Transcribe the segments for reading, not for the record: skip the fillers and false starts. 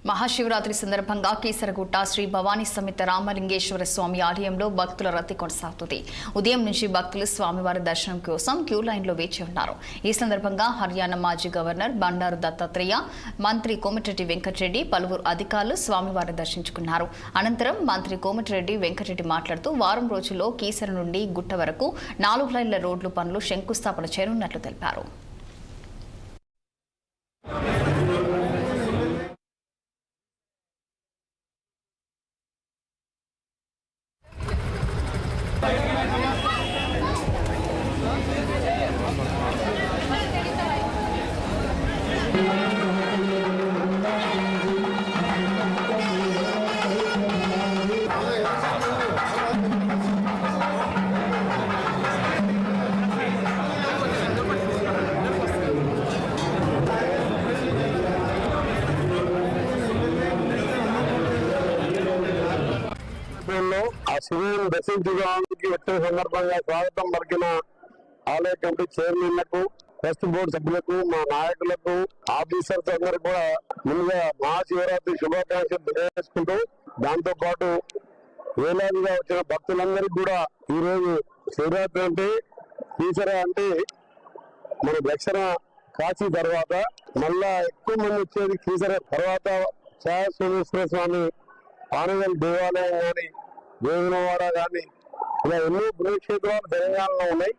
మహాశివరాత్రి సందర్భంగా కీసరగుట్ట శ్రీ భవానీ సమేత రామలింగేశ్వర స్వామి ఆలయంలో భక్తుల రద్దీ కొనసాగుతుంది. ఉదయం నుంచి భక్తులు స్వామివారి దర్శనం కోసం క్యూ లైన్లో వేచి ఉన్నారు. ఈ సందర్భంగా హర్యానా మాజీ గవర్నర్ బండారు దత్తాత్రేయ, మంత్రి కోమటిరెడ్డి వెంకటరెడ్డి, పలువురు అధికారులు స్వామివారిని దర్శించుకున్నారు. అనంతరం మంత్రి కోమటిరెడ్డి వెంకటరెడ్డి మాట్లాడుతూ వారం రోజుల్లో కీసర నుండి గుట్ట వరకు 4 లైన్ల రోడ్లు పనులు శంకుస్థాపన చేయనున్నట్లు తెలిపారు. ఆ శివుని దర్శించుకోవడానికి వచ్చిన సందర్భంగా స్వాగతం పలికిన ఆలయ కమిటీ చైర్మన్లకు, ట్రస్ట్ బోర్డు సభ్యులకు, మా నాయకులకు, ఆఫీసర్స్ అందరూ కూడా ముందుగా మహాశివరాత్రి శుభాకాంక్షలు తెలియజేసుకుంటూ, దాంతో పాటు వేలాదిగా వచ్చిన భక్తులందరికీ కూడా ఈ రోజు శివరాత్రి అంటే కీసర అంటే మన దక్షిణ కాశీ తర్వాత మళ్ళా ఎక్కువ మంది వచ్చేది కీసర తర్వాత ఛాయ సోమేశ్వర స్వామి పానగల్ దేవాలయం కానీ, వేములవాడ కానీ, ఇలా ఎన్నో పుణ్యక్షేత్రాలు తెలంగాణలో ఉన్నాయి.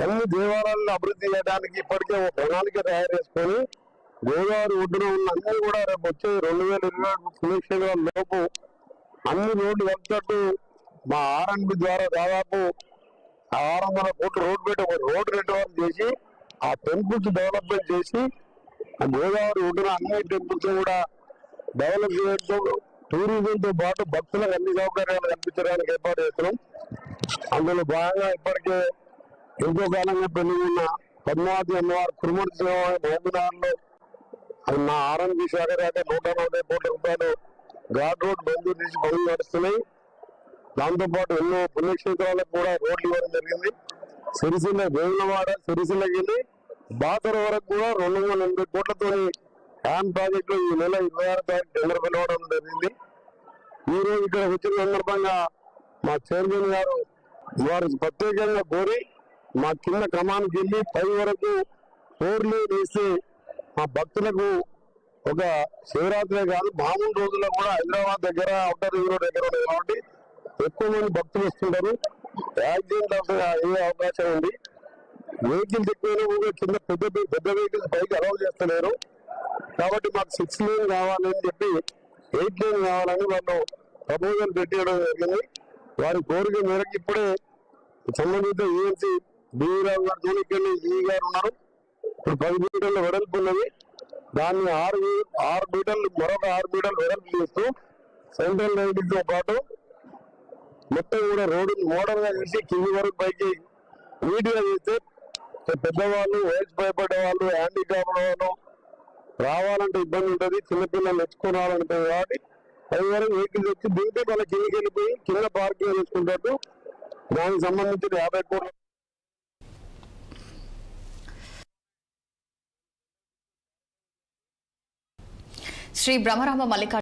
అన్ని దేవాలయాలను అభివృద్ధి చేయడానికి ఇప్పటికే ఒక ప్రణాళిక తయారు చేసుకొని గోదావరి ఒడ్డున ఉన్న అన్ని కూడా రేపు వచ్చే 2024 పుణ్యక్షేత్రాల లోపు అన్ని రోడ్లు వెళ్తట్టు మా ఆర్ఎండ్బి ద్వారా దాదాపు 600 కోట్ల రోడ్డు పెట్టి ఒక రోడ్డు నెట్వర్క్ చేసి ఆ టెంపుల్స్ డెవలప్మెంట్ చేసి ఆ గోదావరి ఒడ్డున అన్ని టెంపుల్స్ కూడా డెవలప్ చేయడంతో టూరిజంతో పాటు భక్తులకు అన్ని సౌకర్యాలు కల్పించడానికి ఏర్పాటు చేస్తున్నాం. అందులో భాగంగా ఇప్పటికే ఎంతో కాలంగా పెళ్లి ఉన్న పద్మావతి అమ్మవారు కురుమూర్తి మహబూబ్నగర్లో నా ఆర్ఎండ్బి శాఖ 140 కోట్ల రూపాయలు ఘాట్ రోడ్ మంజూరు చేసి పనులు నడుస్తున్నాయి. దాంతోపాటు ఎన్నో పుణ్యక్షేత్రాలకు కూడా రోడ్లు ఇవ్వడం జరిగింది. సిరిసిల్ల వేములవాడ సిరిసిల్లకి వెళ్ళి బాతర వరకు కూడా 280 కోట్లతో డ్యామ్ ప్రాజెక్టు ఈ నెల 26వ తారీఖు టెండర్ పిలవడం జరిగింది. ఈ రోజు ఇక్కడ వచ్చిన సందర్భంగా మా చైర్మన్ గారు వారు ప్రత్యేకంగా కోరి మా కింద క్రమానికి వెళ్ళి పై వరకు రోడ్లు వేసి మా భక్తులకు ఒక శివరాత్రి కాదు మామూలు రోజుల్లో కూడా హైదరాబాద్ దగ్గర అవుటర్ రింగ్ రోడ్ దగ్గర ఉన్నాయి కాబట్టి ఎక్కువ మంది భక్తులు వస్తుంటారు. యాక్సిడెంట్ అయ్యే అవకాశం ఉంది. వెహికల్స్ ఎక్కువ కింద పెద్ద వెహికల్స్ పైకి అలౌ చేస్తలేరు. కాబట్టి మాకు 6 లేన్ కావాలని చెప్పి 8 లేన్ కావాలని వాళ్ళు ప్రపోజల్ పెట్టడం జరిగింది. వారి కోరిక మేరకు ఇప్పుడే సంబంధిత ఈఎన్సీ బీరావు గారు జోలికెళ్ళి ఈ గారు ఉన్నారు. ఇప్పుడు 10 మీటర్ల వెడల్పు ఉన్నది. దాన్ని 6 మీటర్లు మరొక 6 మీటర్లు వెడల్పు చేస్తూ సెంట్రల్ లైటింగ్ తో పాటు మొత్తం కూడా రోడ్డు మోడల్ గా చేసి కింది వరకు పైకి నీట్గా చేస్తే పెద్దవాళ్ళు, వయసు భయపడే వాళ్ళు, హ్యాండిక్యాప్ వాళ్ళు రావాలంటే ఇబ్బంది ఉంటుంది. చిన్నపిల్లలు ఎత్తుకొని రావాలంటుంది కాబట్టి అది వరకు వెహికల్స్ వచ్చి దిగితే వాళ్ళ కిందకి వెళ్ళిపోయి కింద పార్కింగ్ చేసుకుంటారు. దానికి సంబంధించిన 50 కోట్ల శ్రీ బ్రహ్మరామ మల్లికార్జున